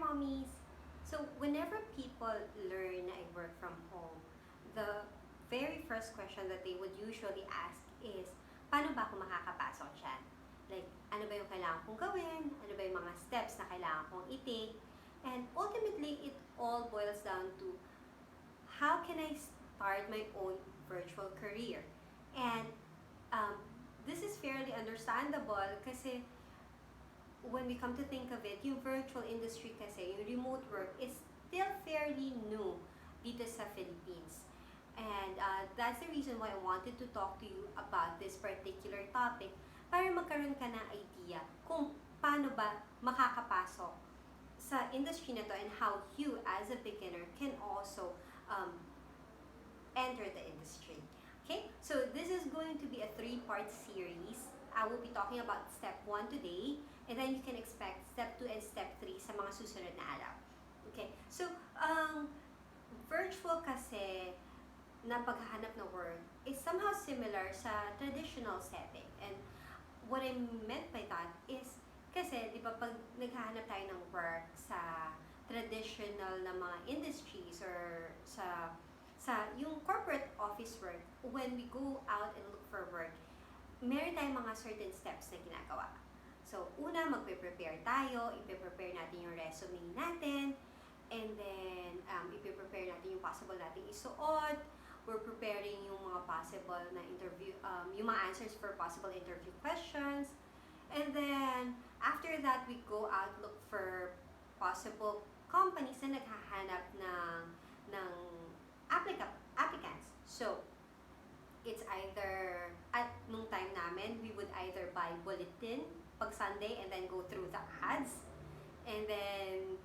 mommies! So whenever people learn I work from home, the very first question that they would usually ask is, paano ba ako makakapasok dyan? Like, ano ba yung kailangan kong gawin? Ano ba yung mga steps na kailangan kong i-take? And ultimately, it all boils down to, how can I start my own virtual career? And um, this is fairly understandable kasi when we come to think of it, yung virtual industry kasi, yung remote work is still fairly new dito sa Philippines. And that's the reason why I wanted to talk to you about this particular topic para magkaroon ka ng idea kung paano ba makakapasok sa industry na to and how you as a beginner can also enter the industry. Okay, so this is going to be a 3-part series. I will be talking about step 1 today, and then you can expect step 2 and step 3 sa mga susunod na araw. Okay, so virtual kasi na paghahanap ng work is somehow similar sa traditional setting. And what I meant by that is, kasi di ba pag naghahanap tayo ng work sa traditional na mga industries or sa yung corporate office work, when we go out and look for work, meron tayong mga certain steps na ginagawa. So, una, magpe-prepare tayo, ipe-prepare natin yung resume natin, and then, ipe-prepare natin yung possible natin isuot, we're preparing yung mga possible na interview, yung mga answers for possible interview questions, and then, after that, we go out, look for possible companies na naghahanap ng applicants. So, it's either, at nung time namin, we would either buy bulletin pag Sunday and then go through the ads. And then,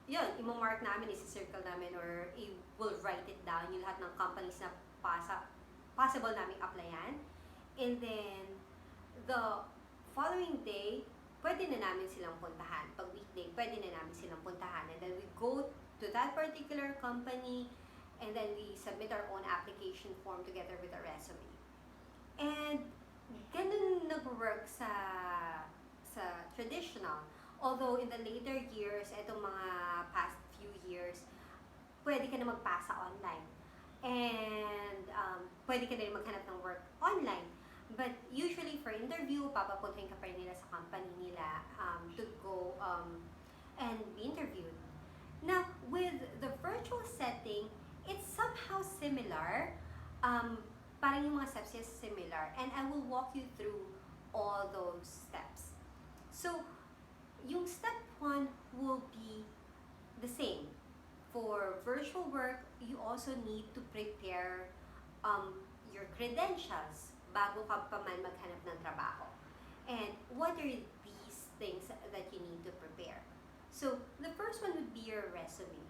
yun, imo-mark namin, isi-circle namin, or we'll write it down, yung lahat ng companies na possible namin applyan. And then, the following day, pwede na namin silang puntahan. Pag weekday, pwede na namin silang puntahan. And then we go to that particular company, and then we submit our own application form together with a resume. And ganun nag-work sa traditional. Although in the later years, itong mga past few years, pwede ka na magpasa online. And pwede ka na rin maghanap ng work online. But usually for interview, papapuntahin ka pa rin nila sa company nila to go and be interviewed. Now, with the virtual setting, it's somehow similar. Parang yung mga steps is similar. And I will walk you through all those steps. So, yung step 1 will be the same. For virtual work, you also need to prepare your credentials bago ka pa man maghanap ng trabaho. And what are these things that you need to prepare? So, the first one would be your resume.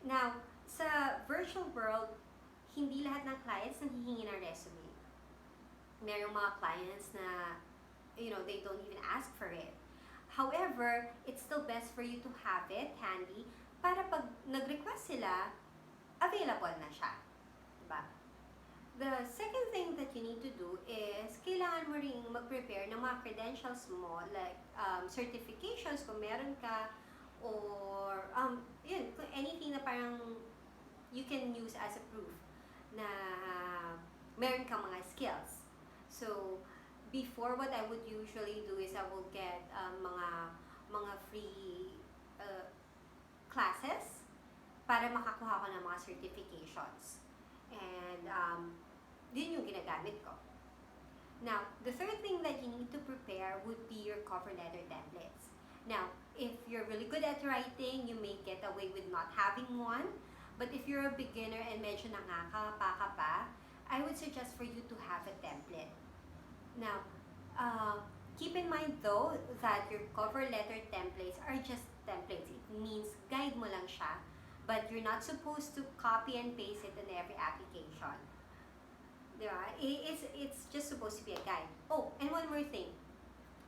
Now, sa virtual world, hindi lahat ng clients nanghihingi ng resume. Merong mga clients na, they don't even ask for it. However, it's still best for you to have it handy para pag nag-request sila, available na siya. Diba? The second thing that you need to do is, kailangan mo ring mag-prepare ng mga credentials mo, like certifications kung meron ka, or anything na parang you can use as a proof na meron kang mga skills. So, before, what I would usually do is I will get mga free classes para makakuha ko ng mga certifications. And yun yung ginagamit ko. Now, the third thing that you need to prepare would be your cover letter templates. Now, if you're really good at writing, you may get away with not having one. But if you're a beginner and medyo nangakapa ka pa, I would suggest for you to have a template. Now, keep in mind though that your cover letter templates are just templates. It means guide mo lang siya, but you're not supposed to copy and paste it in every application. Diba? It's just supposed to be a guide. Oh, and one more thing.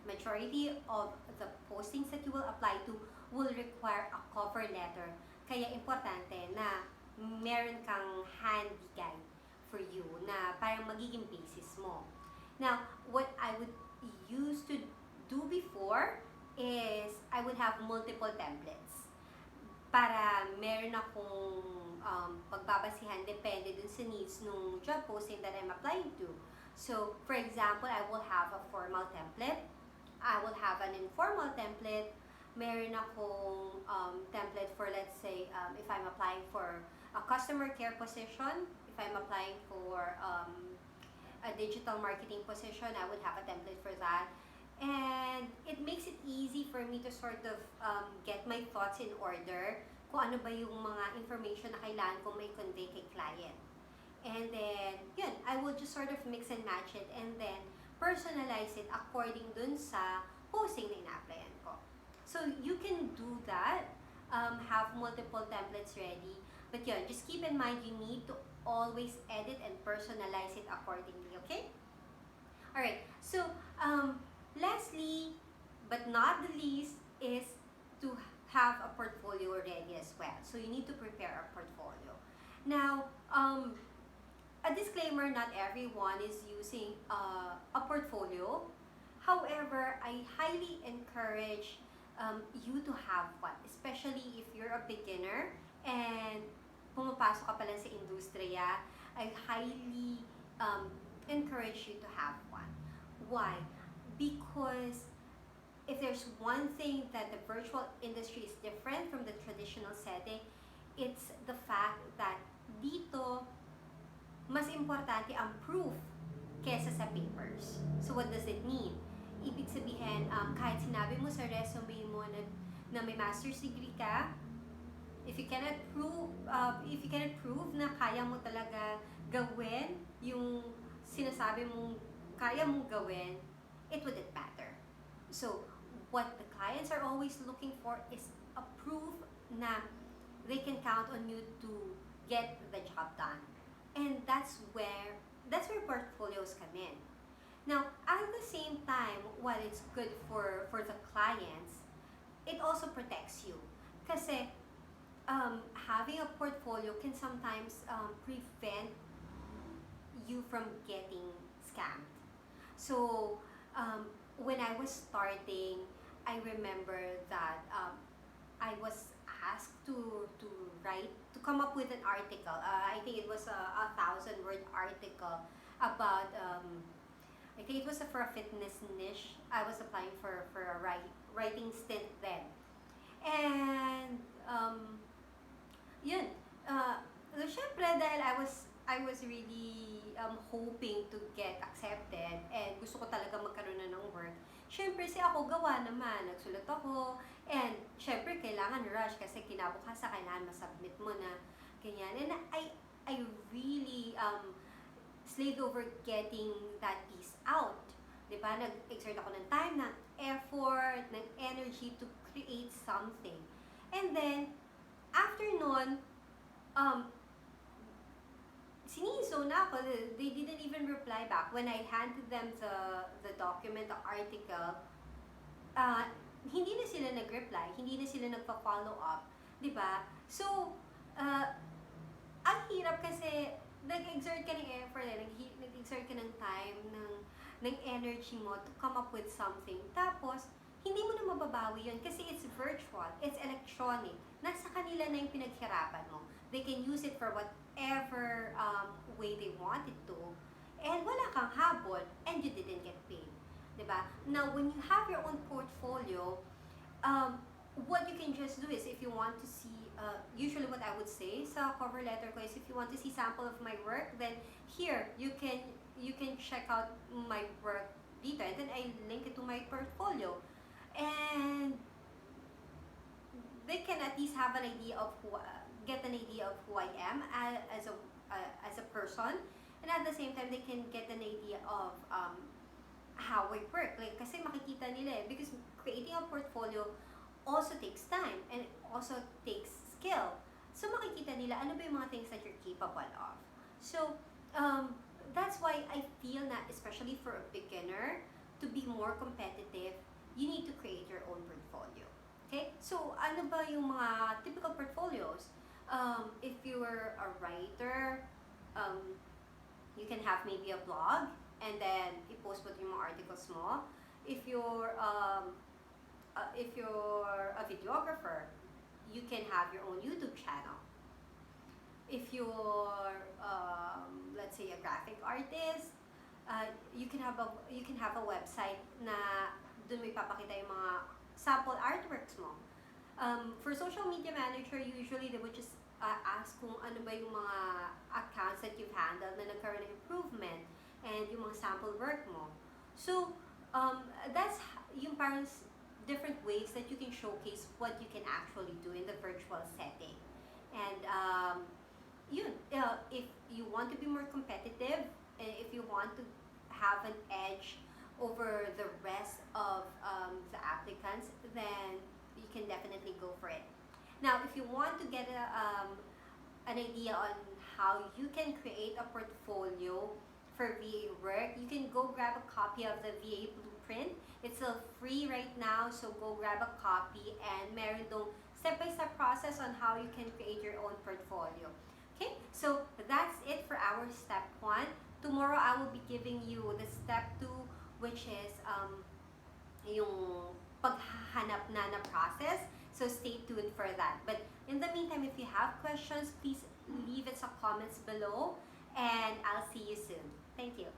Majority of the postings that you will apply to will require a cover letter. Kaya importante na meron kang handy guide for you na parang magiging basis mo. Now, what I would used to do before is I would have multiple templates. para meron akong pagbabasihan depende dun sa needs nung job posting that I'm applying to. So, for example, I will have a formal template, I will have an informal template, meron akong template for, let's say, if I'm applying for a customer care position, if I'm applying for a digital marketing position, I would have a template for that. And it makes it easy for me to sort of get my thoughts in order kung ano ba yung mga information na kailangan kong may convey kay client. And then, yun, I will just sort of mix and match it and then personalize it according dun sa posting na ina-applyan ko. So, you can do that, have multiple templates ready. But yun, just keep in mind you need to always edit and personalize it accordingly, okay? Alright, so, lastly, but not the least, is to have a portfolio ready as well. So you need to prepare a portfolio. Now, a disclaimer, not everyone is using a portfolio. However, I highly encourage you to have one, especially if you're a beginner and pumapasok ka pa lang sa industriya. I highly encourage you to have one. Why? Because if there's one thing that the virtual industry is different from the traditional setting, it's the fact that dito, mas importante ang proof kesa sa papers. So what does it mean? Ibig sabihin, kahit sinabi mo sa resume mo na may master's degree ka, if you cannot prove na kaya mo talaga gawin yung sinasabi mong kaya mong gawin, it wouldn't matter. So, what the clients are always looking for is a proof na they can count on you to get the job done. And that's where portfolios come in. Now, at the same time, while it's good for the clients, it also protects you. Kasi having a portfolio can sometimes prevent you from getting scammed. So, when I was starting, I remember that I was asked to come up with an article. I think it was a 1,000-word article about, I think it was for a fitness niche. I was applying for a writing stint then. And, yun, so syempre dahil I was really hoping to get accepted and gusto ko talaga magkaroon na ng work. Syempre ako gawa naman, nagsulat ako, and syempre kailangan rush kasi kinabukasan kailangan masubmit mo na ganyan. And I really slaved over getting that piece out. Diba? Nag-exert ako ng time, ng effort, ng energy to create something. And then, after nun, siniso na ako. They didn't even reply back. When I handed them the document, the article, hindi na sila nag-reply, hindi na sila nagpa-follow up. Diba? So, ang hirap kasi nag-exert ka ng effort, nag-exert ka ng time, ng energy mo to come up with something. Tapos, hindi mo na mababawi yun kasi it's virtual, it's electronic. Nasa kanila na yung pinaghirapan mo. They can use it for whatever way they want it to. And wala kang habol and you didn't get paid. Diba? Now, when you have your own portfolio, what you can just do is if you want to see, usually what I would say sa cover letter ko is if you want to see sample of my work, then here, you can check out my work dito and then I link it to my portfolio. And they can at least have an idea of get an idea of who I am as a person, and at the same time they can get an idea of how I work. Like kasi makikita nila because creating a portfolio also takes time and it also takes skill. So makikita nila ano ba yung mga things that you're capable of. So that's why I feel that especially for a beginner, to be more competitive, you need to create your own portfolio. Okay? So, ano ba yung mga typical portfolios? If you're a writer, you can have maybe a blog and then i-post mo yung mga articles mo. If you're a videographer, you can have your own YouTube channel. If you're, let's say, a graphic artist, you can have a website na dun mo ipapakita yung mga sample artworks mo. For social media manager, usually they would just ask kung ano ba yung mga accounts that you've handled na nagkaroon ng improvement and yung mga sample work mo. So, that's yung parang different ways that you can showcase what you can actually do in the virtual setting. And if you want to be more competitive, and if you want to have an edge over the rest of the applicants, then you can definitely go for it. Now, if you want to get an idea on how you can create a portfolio for VA work, you can go grab a copy of the VA blueprint. It's still free right now, so go grab a copy, and meron dong step-by-step process on how you can create your own portfolio. Okay, so that's it for our step 1. Tomorrow I will be giving you the step 2, which is yung paghahanap na process. So stay tuned for that. But in the meantime, if you have questions, please leave it sa comments below, and I'll see you soon. Thank you.